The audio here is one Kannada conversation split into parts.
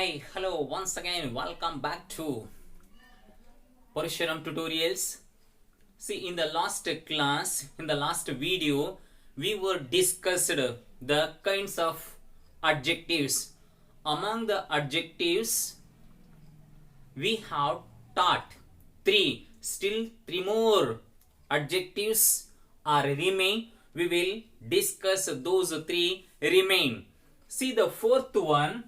Hi, hello, once again, welcome back to Parishuram Tutorials. See, in the last class, in the last video, we were discussed the kinds of adjectives. Among the adjectives, we have taught still three more adjectives are remain. We will discuss those three remain. See the fourth one,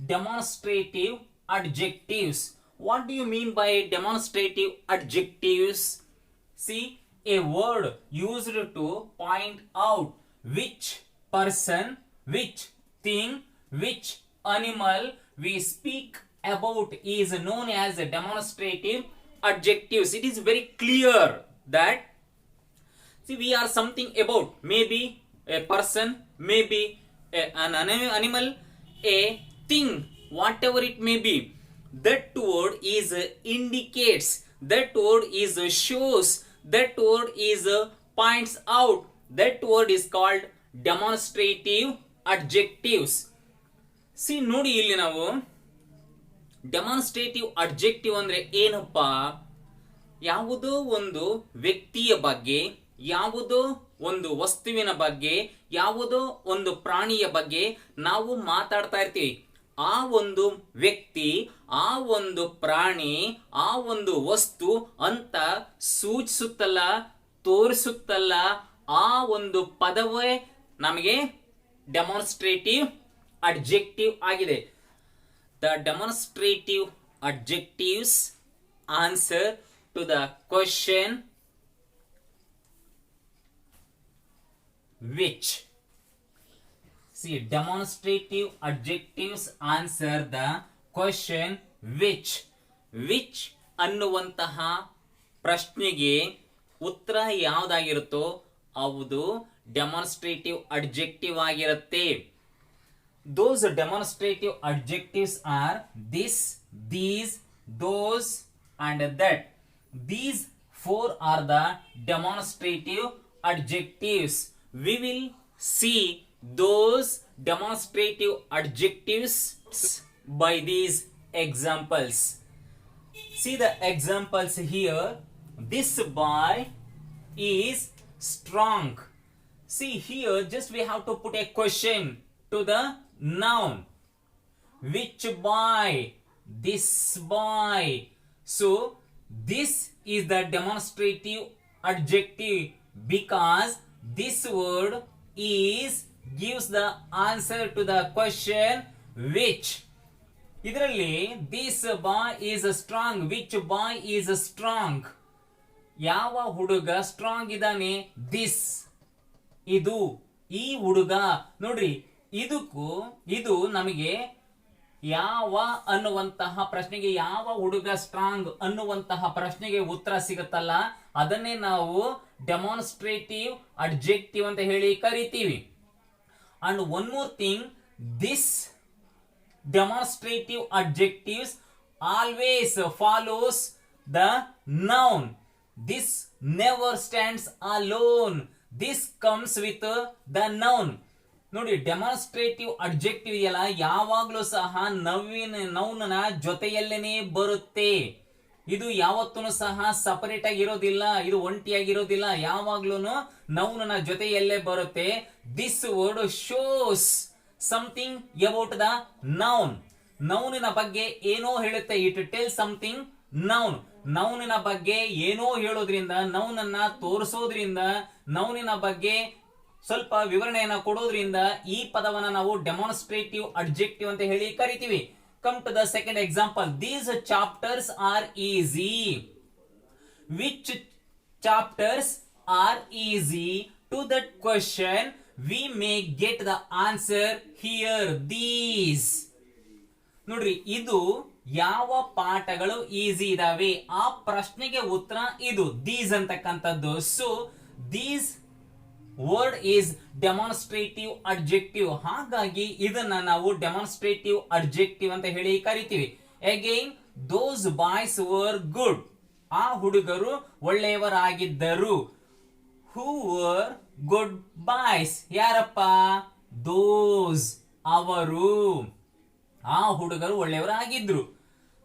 demonstrative adjectives. What do you mean by demonstrative adjectives? See, a word used to point out which person, which thing, which animal we speak about is known as demonstrative adjectives. It is very clear that see we are something about, maybe a person, maybe an animal, a thing, whatever it may be. That word is indicates, that word is shows, that word is points out. That word is called demonstrative adjectives. C ನೋಡಿ ಇಲ್ಲಿ ನಾವು ಡೆಮಾನ್ಸ್ಟ್ರೇಟಿವ್ ಅಡ್ಜೆಕ್ಟಿವ್ ಅಂದ್ರೆ ಏನಪ್ಪ, ಯಾವುದೋ ಒಂದು ವ್ಯಕ್ತಿಯ ಬಗ್ಗೆ, ಯಾವುದೋ ಒಂದು ವಸ್ತುವಿನ ಬಗ್ಗೆ, ಯಾವುದೋ ಒಂದು ಪ್ರಾಣಿಯ ಬಗ್ಗೆ ನಾವು ಮಾತಾಡ್ತಾ ಇರ್ತೀವಿ. ಆ ಒಂದು ವ್ಯಕ್ತಿ, ಆ ಒಂದು ಪ್ರಾಣಿ, ಆ ಒಂದು ವಸ್ತು ಅಂತ ಸೂಚಿಸುತ್ತಲ್ಲ, ತೋರಿಸುತ್ತಲ್ಲ, ಆ ಒಂದು ಪದವೇ ನಮಗೆ ಡೆಮಾನ್ಸ್ಟ್ರೇಟಿವ್ adjective ಆಗಿದೆ. The demonstrative adjectives answer to the question which. See, demonstrative adjectives answer the question which. Which ಅನ್ನುವಂತಹ ಪ್ರಶ್ನೆಗೆ ಉತ್ತರ ಯಾವುದಾಗಿರುತ್ತೋ ಅದು ಡೆಮಾನ್ಸ್ಟ್ರೇಟಿವ್ ಅಡ್ಜೆಕ್ಟಿವ್ ಆಗಿರುತ್ತೆ. Those demonstrative adjectives are this, these, those and that. These four are the demonstrative adjectives. We will see those demonstrative adjectives by these examples. See the examples here. This boy is strong. See here, just we have to put a question to the noun. Which boy? This boy. So this is the demonstrative adjective because this word is gives the answer to the question which. ಇದರಲ್ಲಿ this boy is strong. Which boy is strong? ಯಾವ ಹುಡುಗ ಸ್ಟ್ರಾಂಗ್ ಇದ್ದಾನೆ? this, ಇದು, ಈ ಹುಡುಗ. ನೋಡ್ರಿ, ಇದು ನಮಗೆ ಯಾವ ಅನ್ನುವಂತಹ ಪ್ರಶ್ನೆಗೆ, ಯಾವ ಹುಡುಗ ಸ್ಟ್ರಾಂಗ್ ಅನ್ನುವಂತಹ ಪ್ರಶ್ನೆಗೆ ಉತ್ತರ ಸಿಗುತ್ತಲ್ಲ, ಅದನ್ನೇ ನಾವು ಡೆಮಾನ್ಸ್ಟ್ರೇಟಿವ್ ಅಡ್ಜೆಕ್ಟಿವ್ ಅಂತ ಹೇಳಿ ಕರಿತೀವಿ. And one more thing, this demonstrative adjectives always follows the noun. This never stands alone. This comes with the noun. ನೋಡಿ, ಡೆಮಾನ್ಸ್ಟ್ರೇಟಿವ್ ಅಡ್ಜೆಕ್ಟಿವ್ ಇದೆಯಲ್ಲ, ಯಾವಾಗ್ಲೂ ಸಹ ನೌನ್ನ ಜೊತೆಯಲ್ಲೇನೆ ಬರುತ್ತೆ. ಇದು ಯಾವತ್ತೂ ಸಹ ಸಪರೇಟ್ ಆಗಿರೋದಿಲ್ಲ, ಇದು ಒಂಟಿಯಾಗಿರೋದಿಲ್ಲ, ಯಾವಾಗ್ಲೂ ನೌನ್ನ ಜೊತೆಯಲ್ಲೇ ಬರುತ್ತೆ. This word shows something about the noun. ನೌನಿನ ಬಗ್ಗೆ ಏನೋ ಹೇಳುತ್ತೆ. It tell something noun. ನೌನಿನ ಬಗ್ಗೆ ಏನೋ ಹೇಳೋದ್ರಿಂದ, ನೌನನ್ನ ತೋರಿಸೋದ್ರಿಂದ, ನೌನಿನ ಬಗ್ಗೆ ಸ್ವಲ್ಪ ವಿವರಣೆಯನ್ನು ಕೊಡೋದ್ರಿಂದ ಈ ಪದವನ್ನ ನಾವು ಡೆಮಾನ್ಸ್ಟ್ರೇಟಿವ್ ಅಡ್ಜೆಕ್ಟಿವ್ ಅಂತ ಹೇಳಿ ಕರಿತೀವಿ. Come to the second example. These chapters are easy. Which chapters are easy? To that question we may get the answer here. These. ನೋಡ್ರಿ, ಇದು ಯಾವ ಪಾಠಗಳು ಈಸಿ ಇದಾವೆ, ಆ ಪ್ರಶ್ನೆಗೆ ಉತ್ತರ ಇದು ದೀಸ್ ಅಂತಕ್ಕಂಥದ್ದು. So these word is demonstrative adjective. ಹಾಗಾಗಿ ಇದನ್ನ ನಾವು ಡೆಮಾನ್ಸ್ಟ್ರೇಟಿವ್ ಅಡ್ಜೆಕ್ಟಿವ್ ಅಂತ ಹೇಳಿ ಕರಿತೀವಿ. Again, those boys were good. ಆ ಹುಡುಗರು ಒಳ್ಳೆಯವರಾಗಿದ್ದರು. Who were good boys? ಯಾರಪ್ಪ? ದೋಸ್, ಅವರು. ಆ ಹುಡುಗರು ಒಳ್ಳೆಯವರಾಗಿದ್ರು.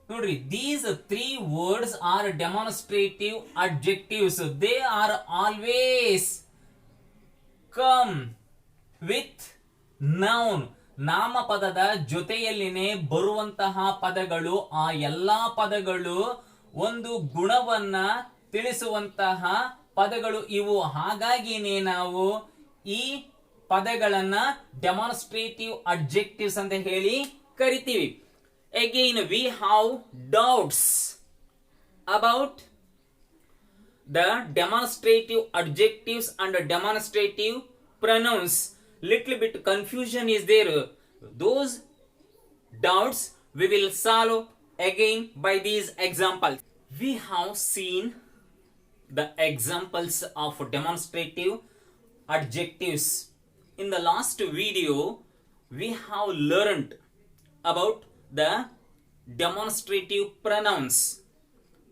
ನೋಡ್ರಿ, these 3 words are demonstrative adjectives. They are always come with noun. ನಾಮಪದದ ಜೊತೆಯಲ್ಲಿನೇ ಬರುವಂತಹ ಪದಗಳು, ಆ ಎಲ್ಲಾ ಪದಗಳು ಒಂದು ಗುಣವನ್ನ ತಿಳಿಸುವಂತಹ ಪದಗಳು ಇವು. ಹಾಗಾಗಿನೇ ನಾವು ಈ ಪದಗಳನ್ನ ಡೆಮಾನ್ಸ್ಟ್ರೇಟಿವ್ ಅಡ್ಜೆಕ್ಟಿವ್ಸ್ ಅಂತ ಹೇಳಿ ಕರಿತೀವಿ. Again we have doubts about the demonstrative adjectives and demonstrative pronouns. Little bit confusion is there. Those doubts we will solve again by these examples. We have seen the examples of demonstrative adjectives. In the last video we have learned about the demonstrative pronouns.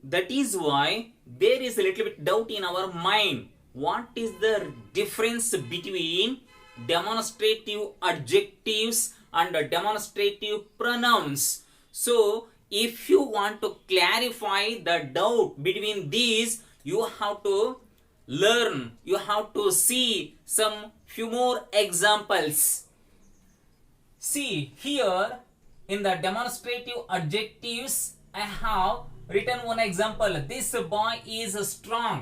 That is why there is a little bit doubt in our mind. What is the difference between demonstrative adjectives and demonstrative pronouns? So, if you want to clarify the doubt between these, you have to learn, you have to see some few more examples. See here in the demonstrative adjectives, I have written one example. This boy is strong.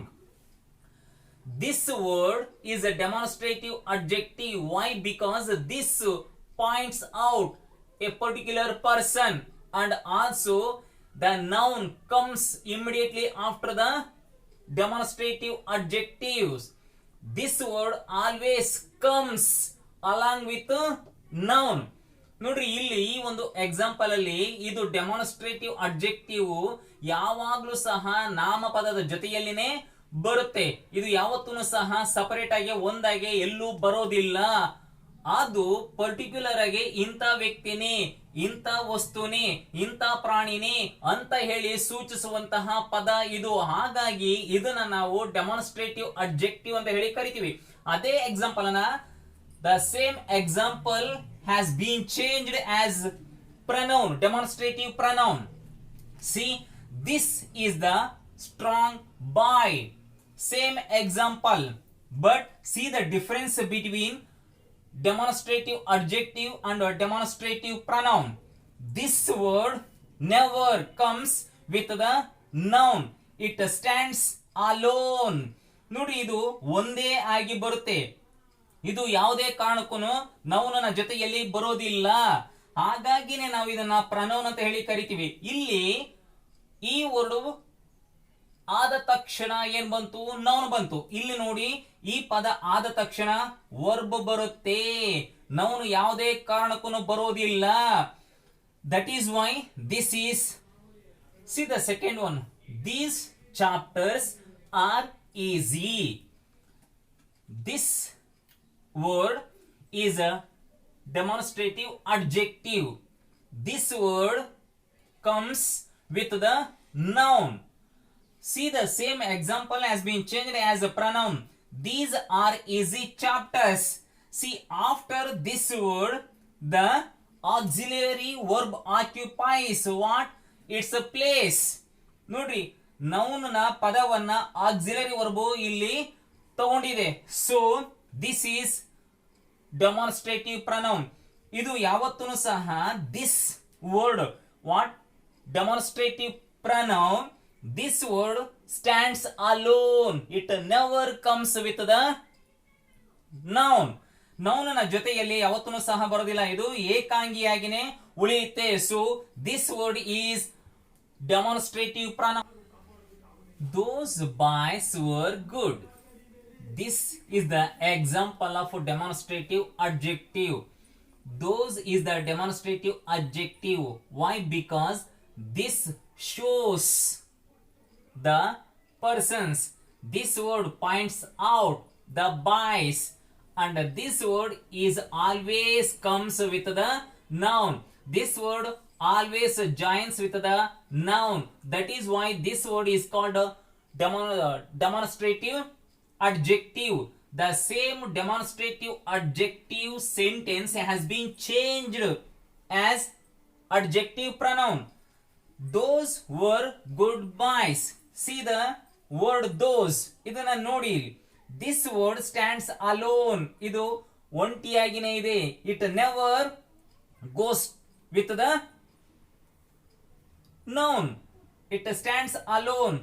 This word is a demonstrative adjective. Why? Because this points out a particular person, and also the noun comes immediately after the demonstrative adjectives. This word always comes along with noun. ನೋಡ್ರಿ, ಇಲ್ಲಿ ಈ ಒಂದು ಎಕ್ಸಾಂಪಲ್ ಅಲ್ಲಿ ಇದು ಡೆಮಾನ್ಸ್ಟ್ರೇಟಿವ್ ಅಡ್ಜೆಕ್ಟಿವ್ ಯಾವಾಗ್ಲೂ ಸಹ ನಾಮಪದದ ಜೊತೆಯಲ್ಲಿನೇ ಬರುತ್ತೆ. ಇದು ಯಾವತ್ತೂ ಸಹ ಸಪರೇಟ್ ಆಗಿ ಒಂದಾಗಿ ಎಲ್ಲೂ ಬರೋದಿಲ್ಲ. ಅದು ಪರ್ಟಿಕ್ಯುಲರ್ ಆಗಿ ಇಂಥ ವ್ಯಕ್ತಿನೇ, ಇಂಥ ವಸ್ತುನೇ, ಇಂಥ ಪ್ರಾಣಿನೇ ಅಂತ ಹೇಳಿ ಸೂಚಿಸುವಂತಹ ಪದ ಇದು. ಹಾಗಾಗಿ ಇದನ್ನ ನಾವು ಡೆಮಾನ್ಸ್ಟ್ರೇಟಿವ್ ಅಡ್ಜೆಕ್ಟಿವ್ ಅಂತ ಹೇಳಿ ಕರಿತೀವಿ. ಅದೇ ಎಕ್ಸಾಂಪಲ್ ಅನ್ನ, the same example has been changed as pronoun, demonstrative pronoun. See, this is the strong boy. Same example, but see the difference between demonstrative adjective and demonstrative pronoun. This word never comes with the noun. It stands alone. ನೋಡಿ, ಇದು ಒಂದೇ ಆಗಿ ಬರುತ್ತೆ. ಇದು ಯಾವುದೇ ಕಾರಣಕ್ಕೂ ನೌನನ ಜೊತೆಯಲ್ಲಿ ಬರೋದಿಲ್ಲ. ಹಾಗಾಗಿನೇ ನಾವು ಇದನ್ನ ಪ್ರನೌನ್ ಅಂತ ಹೇಳಿ ಕರಿತೀವಿ. ಇಲ್ಲಿ ಈ ವರ್ಡ್ ಆದ ತಕ್ಷಣ ಏನ್ ಬಂತು? ನೌನ್ ಬಂತು. ಇಲ್ಲಿ ನೋಡಿ, ಈ ಪದ ಆದ ತಕ್ಷಣ ವರ್ಬ್ ಬರುತ್ತೆ. ನೌನ್ ಯಾವುದೇ ಕಾರಣಕ್ಕೂ ಬರೋದಿಲ್ಲ. That is why this is, C the second one, these chapters are easy. This word is a demonstrative adjective. This word comes with the noun. See, the same example has been changed as a pronoun. These are easy chapters. See, after this word the auxiliary verb occupies what? Its a place. ನೋಡ್ರಿ, noun ನ ಪದವನ್ನ auxiliary verb ಇಲ್ಲಿ ತಗೊಂಡಿದೆ. So this is demonstrative pronoun. ಇದು ಯಾವತ್ತೂ ಸಹ this word, what? Demonstrative pronoun. This word stands alone. It never comes with the noun. noun ನ ಜೊತೆಯಲ್ಲಿ ಯಾವತ್ತೂ ಸಹ ಬರೋದಿಲ್ಲ. ಇದು ಏಕಾಂಗಿಯಾಗಿನೇ ಉಳಿಯುತ್ತೆ. So this word is demonstrative pronoun. Those boys were good. This is the example of demonstrative adjective. Those is the demonstrative adjective. Why? Because this shows the persons. This word points out the boys, and this word is always comes with the noun. This word always joins with the noun. That is why this word is called demonstrative adjective. The same demonstrative adjective sentence has been changed as adjective pronoun. Those were good boys. See the word those. ಇದನ್ನ ನೋಡಿ. This word stands alone. ಇದು ಒಂಟಿಯಾಗಿನೇ ಇದೆ. It never goes with the noun. It stands alone.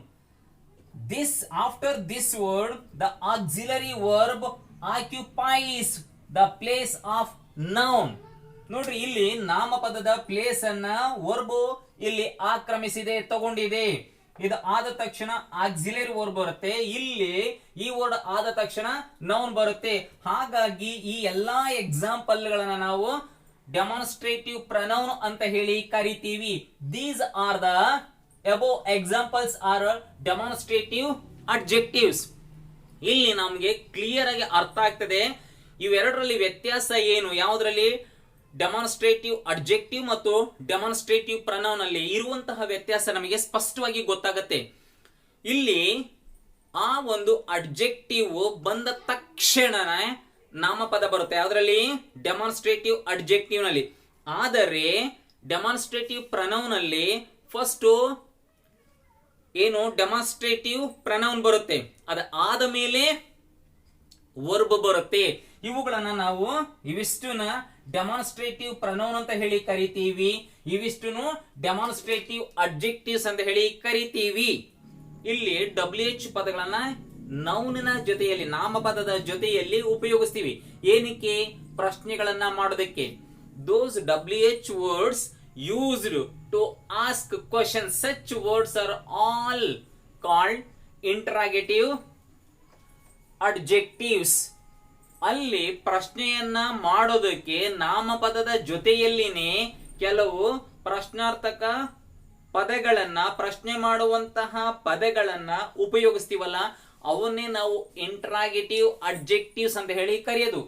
This, after this word, the auxiliary verb occupies the place of noun. ನೋಡ್ರಿ, ಇಲ್ಲಿ ನಾಮಪದದ ಪ್ಲೇಸ್ ಅನ್ನ ವರ್ಬ್ ಇಲ್ಲಿ ಆಕ್ರಮಿಸಿದೆ, ತಗೊಂಡಿದೆ. ಇದು ಆದ ತಕ್ಷಣ ಆಕ್ಸಿಲರಿ ವರ್ಬ್ ಬರುತ್ತೆ. ಇಲ್ಲಿ ಈ ವರ್ಡ್ ಆದ ತಕ್ಷಣ ನೌನ್ ಬರುತ್ತೆ. ಹಾಗಾಗಿ ಈ ಎಲ್ಲಾ ಎಕ್ಸಾಂಪಲ್ ಗಳನ್ನ ನಾವು ಡೆಮಾನ್ಸ್ಟ್ರೇಟಿವ್ ಪ್ರನೌನ್ ಅಂತ ಹೇಳಿ ಕರಿತೀವಿ. These are the above examples are demonstrative adjectives. ಇಲ್ಲಿ ನಮಗೆ ಕ್ಲಿಯರ್ ಆಗಿ ಅರ್ಥ ಆಗ್ತದೆ ಇವೆರಡರಲ್ಲಿ ವ್ಯತ್ಯಾಸ ಏನು, ಯಾವುದರಲ್ಲಿ ಡೆಮಾನ್ಸ್ಟ್ರೇಟಿವ್ ಅಡ್ಜೆಕ್ಟಿವ್ ಮತ್ತು ಡೆಮಾನ್ಸ್ಟ್ರೇಟಿವ್ ಪ್ರನೌನ್ ಅಲ್ಲಿ ಇರುವಂತಹ ವ್ಯತ್ಯಾಸ ನಮಗೆ ಸ್ಪಷ್ಟವಾಗಿ ಗೊತ್ತಾಗುತ್ತೆ. ಇಲ್ಲಿ ಆ ಒಂದು ಅಡ್ಜೆಕ್ಟಿವ್ ಬಂದ ತಕ್ಷಣ ನಾಮಪದ ಬರುತ್ತೆ, ಯಾವುದರಲ್ಲಿ ಡೆಮಾನ್ಸ್ಟ್ರೇಟಿವ್ ಅಡ್ಜೆಕ್ಟಿವ್ ನಲ್ಲಿ. ಆದರೆ ಡೆಮಾನ್ಸ್ಟ್ರೇಟಿವ್ ಪ್ರನೌನ್ ಅಲ್ಲಿ ಫಸ್ಟ್ ಏನು ಡೆಮಾನ್ಸ್ಟ್ರೇಟಿವ್ ಪ್ರನೌನ್ ಬರುತ್ತೆ, ಅದ ಆದ ಮೇಲೆ ವರ್ಬ್ ಬರುತ್ತೆ. ಇವುಗಳನ್ನ ನಾವು ಇವಿಷ್ಟುನ ಡೆಮಾನ್ಸ್ಟ್ರೇಟಿವ್ ಪ್ರನೌನ್ ಅಂತ ಹೇಳಿ ಕರಿತೀವಿ, ಇವಿಷ್ಟುನು ಡೆಮಾನ್ಸ್ಟ್ರೇಟಿವ್ ಅಡ್ಜೆಕ್ಟಿವ್ಸ್ ಅಂತ ಹೇಳಿ ಕರಿತೀವಿ. ಇಲ್ಲಿ WH ಪದಗಳನ್ನ ನೌನಿನ ಜೊತೆಯಲ್ಲಿ, ನಾಮಪದದ ಜೊತೆಯಲ್ಲಿ ಉಪಯೋಗಿಸ್ತೀವಿ. ಏನಕ್ಕೆ? ಪ್ರಶ್ನೆಗಳನ್ನ ಮಾಡೋದಕ್ಕೆ. ದೋಸ್ WH words used to ask questions, such words are all called interrogative adjectives. ಅಲ್ಲಿ ಪ್ರಶ್ನೆಯನ್ನ ಮಾಡೋದಕ್ಕೆ ನಾಮಪದದ ಜೊತೆಯಲ್ಲಿನೇ ಕೆಲವು ಪ್ರಶ್ನಾರ್ಥಕ ಪದಗಳನ್ನ, ಪ್ರಶ್ನೆ ಮಾಡುವಂತಹ ಪದಗಳನ್ನ ಉಪಯೋಗಿಸ್ತೀವಲ್ಲ, ಅವನ್ನೇ ನಾವು ಇಂಟ್ರಾಗೇಟಿವ್ ಅಡ್ಜೆಕ್ಟಿವ್ಸ್ ಅಂತ ಹೇಳಿ ಕರೆಯೋದು.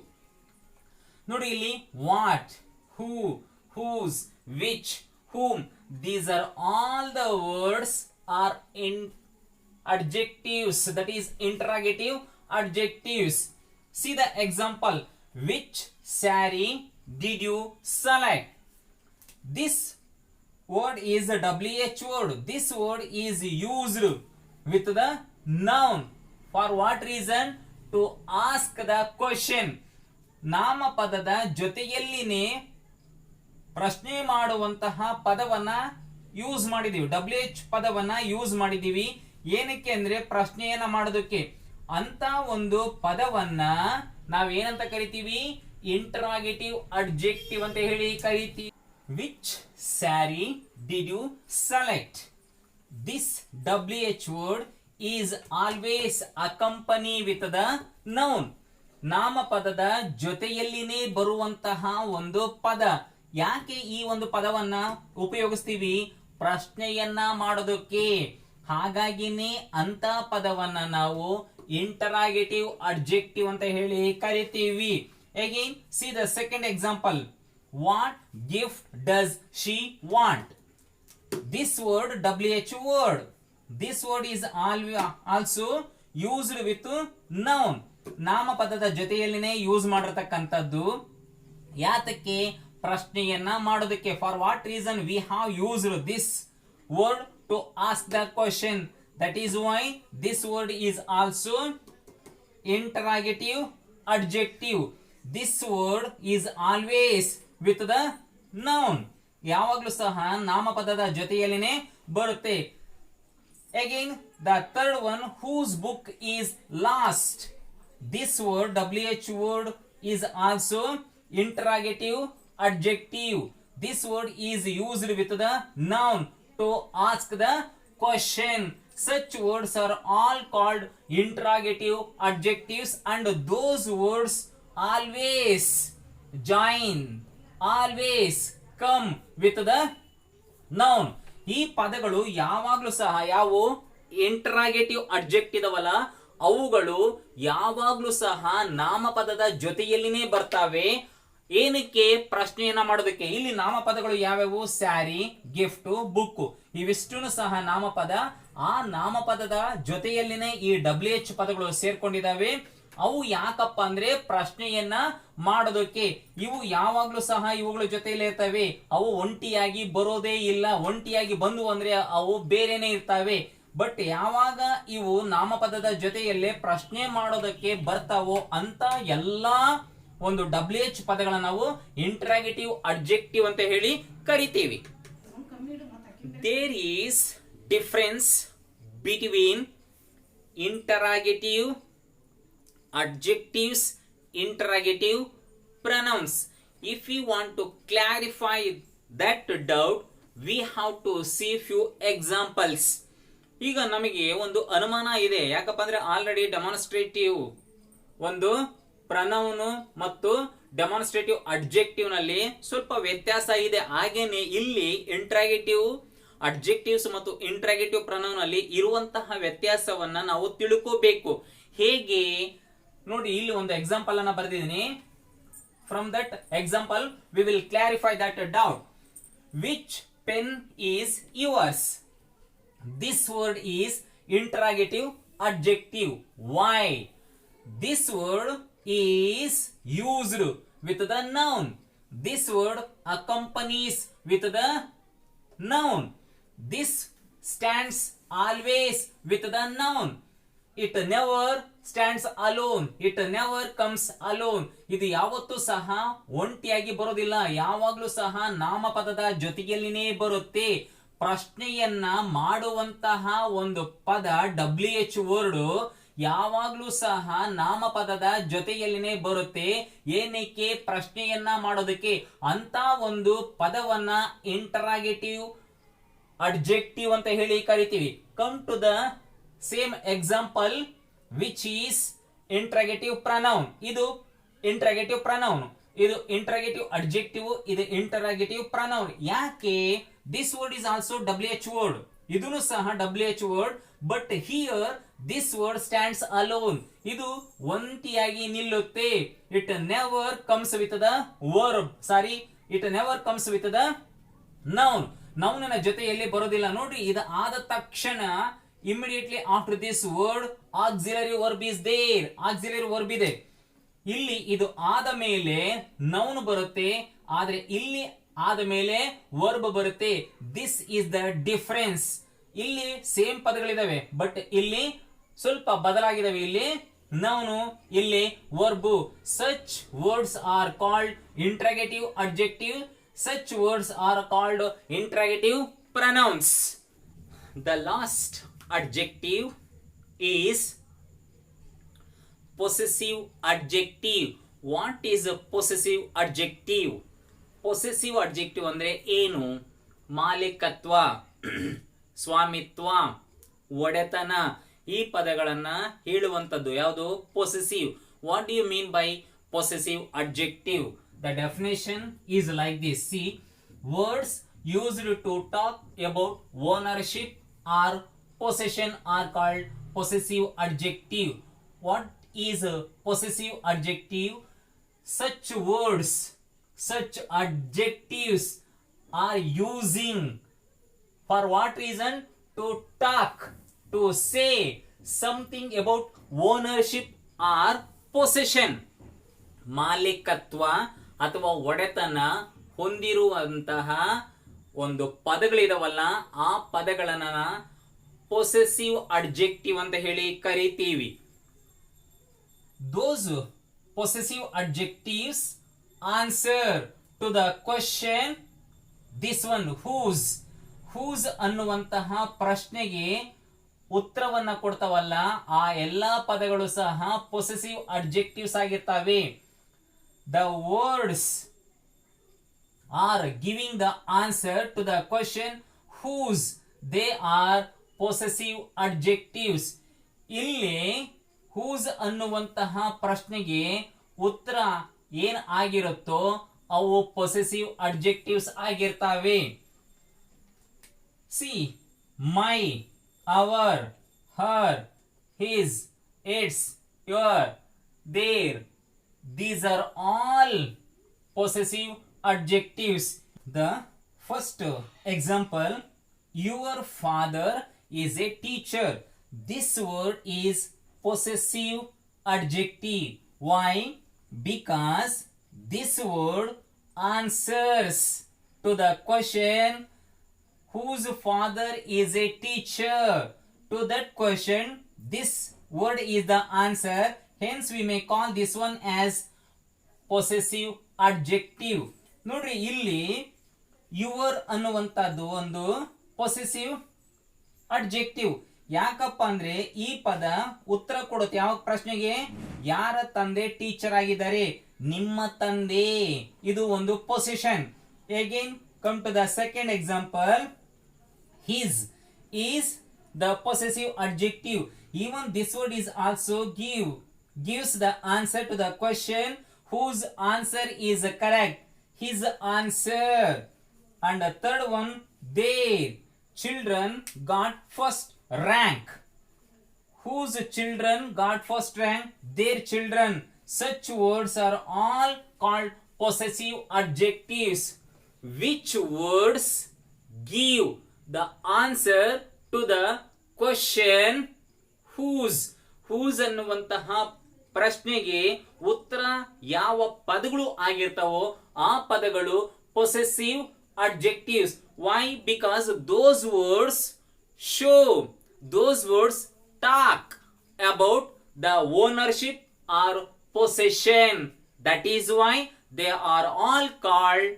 ನೋಡಿ ಇಲ್ಲಿ what, who, whose, which, whom, these are all the words are in adjectives, that is interrogative adjectives. See the example. Which saree did you select? This word is a WH word. This word is used with the noun. For what reason? To ask the question. ನಾಮಪದದ ಜೊತೆಯಲ್ಲಿನೇ ಪ್ರಶ್ನೆ ಮಾಡುವಂತಹ ಪದವನ್ನ ಯೂಸ್ ಮಾಡಿದೀವಿ, WH ಪದವನ್ನ ಯೂಸ್ ಮಾಡಿದೀವಿ. ಏನಕ್ಕೆ ಅಂದ್ರೆ ಪ್ರಶ್ನೆಯನ್ನ ಮಾಡೋದಕ್ಕೆ. ಅಂತ ಒಂದು ಪದವನ್ನ ನಾವೇನಂತ ಕರಿತೀವಿ? ಇಂಟರಾಗೇಟಿವ್ ಅಡ್ಜೆಕ್ಟಿವ್ ಅಂತ ಹೇಳಿ ಕರಿತೀವಿ. Which sari did you select? This WH word is always accompany with the noun. ನಾಮಪದದ ಜೊತೆಯಲ್ಲಿನೇ ಬರುವಂತಹ ಒಂದು ಪದ. ಯಾಕೆ ಈ ಒಂದು ಪದವನ್ನ ಉಪಯೋಗಿಸ್ತೀವಿ? ಪ್ರಶ್ನೆಯನ್ನ ಮಾಡೋದಕ್ಕೆ. ಹಾಗಾಗಿನೇ ಅಂತ ಪದವನ್ನ ನಾವು ಇಂಟರಾಗೇಟಿವ್ ಅಡ್ಜೆಕ್ಟಿವ್ ಅಂತ ಹೇಳಿ ಕರಿತೀವಿ. Again see the second example. What gift does she want? This word WH word. This word is also used with noun. ನಾಮಪದದ ಜೊತೆಯಲ್ಲಿನೇ ಯೂಸ್ ಮಾಡಿರ್ತಕ್ಕಂಥದ್ದು. ಯಾತಕ್ಕೆ? ಪ್ರಶ್ನೆಯನ್ನ ಮಾಡೋದಕ್ಕೆ. For what reason we have used this word? To ask the question. That is why this word is also interrogative adjective. This word is always with the noun. ಯಾವಾಗಲೂ ಸಹ ನಾಮಪದದ ಜೊತೆಯಲ್ಲಿನೇ ಬರುತ್ತೆ. Again the third one, whose book is last? This word WH word is also interrogative adjective. This word is used with the noun to ask the question. Such words are all called interrogative adjectives, and those words always join, always come with the noun. ಈ ಪದಗಳು ಯಾವಾಗಲೂ ಸಹ ಯಾವ ಇಂಟರಾಗೇಟಿವ್ ಅಡ್ಜೆಕ್ಟ್ ಇದಾವಲ್ಲ, ಅವುಗಳು ಯಾವಾಗ್ಲೂ ಸಹ ನಾಮಪದದ ಜೊತೆಯಲ್ಲಿನೇ ಬರ್ತಾವೆ. ಏನಕ್ಕೆ? ಪ್ರಶ್ನೆಯನ್ನ ಮಾಡೋದಕ್ಕೆ. ಇಲ್ಲಿ ನಾಮಪದಗಳು ಯಾವ್ಯಾವು? Sari, gift, book. ಇವಿಷ್ಟೂ ಸಹ ನಾಮಪದ. ಆ ನಾಮಪದದ ಜೊತೆಯಲ್ಲಿನೇ ಈ WH ಪದಗಳು ಸೇರ್ಕೊಂಡಿದ್ದಾವೆ. ಅವು ಯಾಕಪ್ಪ ಅಂದ್ರೆ ಪ್ರಶ್ನೆಯನ್ನ ಮಾಡೋದಕ್ಕೆ. ಇವು ಯಾವಾಗ್ಲೂ ಸಹ ಇವುಗಳ ಜೊತೆಯಲ್ಲಿ ಇರ್ತವೆ. ಅವು ಒಂಟಿಯಾಗಿ ಬರೋದೇ ಇಲ್ಲ. ಒಂಟಿಯಾಗಿ ಬಂದು ಅಂದ್ರೆ ಅವು ಬೇರೆನೆ ಇರ್ತವೆ. ಬಟ್ ಯಾವಾಗ ಇವು ನಾಮಪದದ ಜೊತೆಯಲ್ಲೇ ಪ್ರಶ್ನೆ ಮಾಡೋದಕ್ಕೆ ಬರ್ತಾವೋ ಅಂತ ಎಲ್ಲಾ ಒಂದು WH ಪದಗಳನ್ನ ನಾವು ಇಂಟ್ರಾಗೇಟಿವ್ ಅಡ್ಜೆಕ್ಟಿವ್ ಅಂತ ಹೇಳಿ ಕರಿತೀವಿ. There is difference between interrogative adjectives, interrogative pronouns. If we want to clarify that doubt, we have to see few examples. ಈಗ ನಮಗೆ ಒಂದು ಅನುಮಾನ ಇದೆ. ಯಾಕಪ್ಪ ಅಂದ್ರೆ ಆಲ್ರೆಡಿ ಡೆಮಾನ್ಸ್ಟ್ರೇಟಿವ್ ಒಂದು ಪ್ರನೌನ್ ಮತ್ತು ಡೆಮಾನ್ಸ್ಟ್ರೇಟಿವ್ ಅಡ್ಜೆಕ್ಟಿವ್ ನಲ್ಲಿ ಸ್ವಲ್ಪ ವ್ಯತ್ಯಾಸ ಇದೆ. ಹಾಗೇನೆ ಇಲ್ಲಿ ಇಂಟ್ರಾಗೇಟಿವ್ ಅಡ್ಜೆಕ್ಟಿವ್ಸ್ ಮತ್ತು ಇಂಟ್ರಾಗೇಟಿವ್ ಪ್ರನೌನ್ ಅಲ್ಲಿ ಇರುವಂತಹ ವ್ಯತ್ಯಾಸವನ್ನ ನಾವು ತಿಳ್ಕೋಬೇಕು. ಹೇಗೆ ನೋಡಿ, ಇಲ್ಲಿ ಒಂದು ಎಕ್ಸಾಂಪಲ್ ಅನ್ನ ಬರೆದಿದ್ದೀನಿ. From that example we will clarify that doubt. Which pen is yours? This word is interrogative adjective. Why? This word is used with the noun. This word accompanies with the noun. This stands always with the noun. It never stands alone. It never comes alone. ಇದು ಯಾವತ್ತೂ ಸಹ ಒಂಟಿಯಾಗಿ ಬರೋದಿಲ್ಲ. ಯಾವಾಗ್ಲೂ ಸಹ ನಾಮಪದದ ಜೊತೆಯಲ್ಲಿನೇ ಬರುತ್ತೆ. ಪ್ರಶ್ನೆಯನ್ನ ಮಾಡುವಂತಹ ಒಂದು ಪದ WH ವರ್ಡ್ ಯಾವಾಗ್ಲೂ ಸಹ ನಾಮಪದದ ಜೊತೆಯಲ್ಲಿನೇ ಬರುತ್ತೆ. ಏನಕ್ಕೆ? ಪ್ರಶ್ನೆಯನ್ನ ಮಾಡೋದಕ್ಕೆ. ಅಂತ ಒಂದು ಪದವನ್ನ ಇಂಟರಾಗೇಟಿವ್ ಅಡ್ಜೆಕ್ಟಿವ್ ಅಂತ ಹೇಳಿ ಕರಿತೀವಿ. Come to the same example, which is interrogative pronoun. ಇದು ಇಂಟ್ರಾಗೇಟಿವ್ ಪ್ರನೌನ್, ಇದು ಇಂಟ್ರಾಗೇಟಿವ್ ಅಡ್ಜೆಕ್ಟಿವ್, ಇದು ಇಂಟರಾಗೇಟಿವ್ ಪ್ರನೌನ್. ಯಾಕೆ? This word is also WH word. ಇದನ್ನು ಸಹ WH word, but here this word stands alone. ಇದು ಒಂಟಿಯಾಗಿ ನಿಲ್ಲುತ್ತೆ. It never comes with the verb. Sorry, it never comes with the noun. ನೌನಿನ ಜೊತೆಯಲ್ಲಿ ಬರೋದಿಲ್ಲ. ನೋಡಿ, ಇದು ಆದ ತಕ್ಷಣ immediately after this word auxiliary verb is there. auxiliary verb ಇದೆ. ಇಲ್ಲಿ ಇದು ಆದ ಮೇಲೆ ನೌನ್ ಬರುತ್ತೆ, ಆದ್ರೆ ಇಲ್ಲಿ ಆದ ಮೇಲೆ ವರ್ಬ್ ಬರುತ್ತೆ. This is the difference. ಇಲ್ಲಿ ಸೇಮ್ ಪದಗಳಿದಾವೆ, ಬಟ್ ಇಲ್ಲಿ ಸ್ವಲ್ಪ ಬದಲಾಗಿದಾವೆ. ಇಲ್ಲಿ ನೌನು, ಇಲ್ಲಿ verb. Such words are called interrogative adjective. Such words are called interrogative pronouns. The last adjective is possessive adjective. What is a possessive adjective? Possessive adjective ಅಂದ್ರೆ ಏನು? ಮಾಲೀಕತ್ವ, ಸ್ವಾಮಿತ್ವ, ಒಡೆತನ, ಈ ಪದಗಳನ್ನ ಹೇಳುವಂತದ್ದು ಯಾವುದು? possessive. What do you mean by possessive adjective? The definition is like this. See, words used to talk about ownership or possession are called possessive adjective. What is a possessive adjective? Such words, such adjectives are using for what reason? To talk, to say something about ownership or possession. ಮಾಲೀಕತ್ವ ಅಥವಾ ಒಡೆತನ ಹೊಂದಿರುವಂತಹ ಒಂದು ಪದಗಳಿದಾವಲ್ಲ, ಆ ಪದಗಳನ್ನ ಪೊಸೆಸಿವ್ ಅಡ್ಜೆಕ್ಟಿವ್ ಅಂತ ಹೇಳಿ ಕರಿತೀವಿ. Those possessive adjectives answer to the question, this one, whose. whose ಅನ್ನುವಂತಹ ಪ್ರಶ್ನೆಗೆ ಉತ್ತರವನ್ನ ಕೊಡ್ತಾವಲ್ಲ, ಆ ಎಲ್ಲಾ ಪದಗಳು ಸಹ possessive adjectives ಆಗಿರ್ತವೆ. The words are giving the answer to the question whose. They are possessive adjectives. ಇಲ್ಲಿ ಹೂಸ್ ಅನ್ನುವಂತಹ ಪ್ರಶ್ನೆಗೆ ಉತ್ತರ ಏನ್ ಆಗಿರುತ್ತೋ ಅವು ಪೊಸೆಸಿವ್ ಅಡ್ಜೆಕ್ಟಿವ್ಸ್ ಆಗಿರ್ತವೆ. See, my, our, her, his, its, your, their, these are all possessive adjectives. The first example, your father is a teacher. This word is possessive adjective. Why? Because this word answers to the question whose father is a teacher. To that question, this word is the answer. Hence, we may call this one as possessive adjective. ನೋಡ್ರಿ ಇಲ್ಲಿ ಯುವರ್ ಅನ್ನುವಂಥದ್ದು ಒಂದು ಪೊಸೆಸಿವ್ ಅಡ್ಜೆಕ್ಟಿವ್. ಯಾಕಪ್ಪ ಅಂದ್ರೆ ಈ ಪದ ಉತ್ತರ ಕೊಡುತ್ತೆ ಯಾವ ಪ್ರಶ್ನೆಗೆ? ಯಾರ ತಂದೆ ಟೀಚರ್ ಆಗಿದ್ದಾರೆ? ನಿಮ್ಮ ತಂದೆ. ಇದು ಒಂದು position. Again come to the second example. His is the possessive adjective. Even this word is also gives the answer to the question whose answer is correct. His answer. And the third one, their children got first rank. Whose children got first rank? Their children. Such words are all called possessive adjectives. Which words give the answer to the question whose ಅನ್ನುವಂತಹ ಪ್ರಶ್ನೆಗೆ ಉತ್ತರ ಯಾವ ಪದಗಳು ಆಗಿರ್ತಾವೋ ಆ ಪದಗಳು possessive adjectives. Why? Because those words show, those words talk about the ownership or possession. That is why they are all called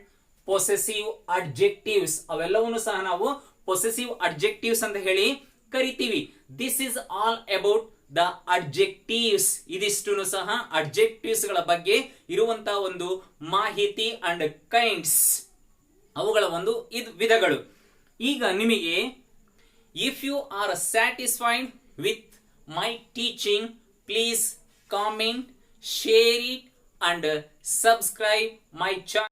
possessive adjectives. ಅವೆಲ್ಲವನ್ನು ಸಹ ನಾವು possessive adjectives ಅಂತ ಹೇಳಿ ಕರಿತೀವಿ. This is all about the adjectives. ಇದಿಷ್ಟುನು ಸಹ adjectives ಗಳ ಬಗ್ಗೆ ಇರುವಂತಹ ಒಂದು ಮಾಹಿತಿ ಅಂಡ್ ಕೈಂಡ್ಸ್, ಅವುಗಳ ಒಂದು ವಿಧಗಳು. ಈಗ ನಿಮಗೆ if you are satisfied with my teaching, please comment, share it and subscribe my channel.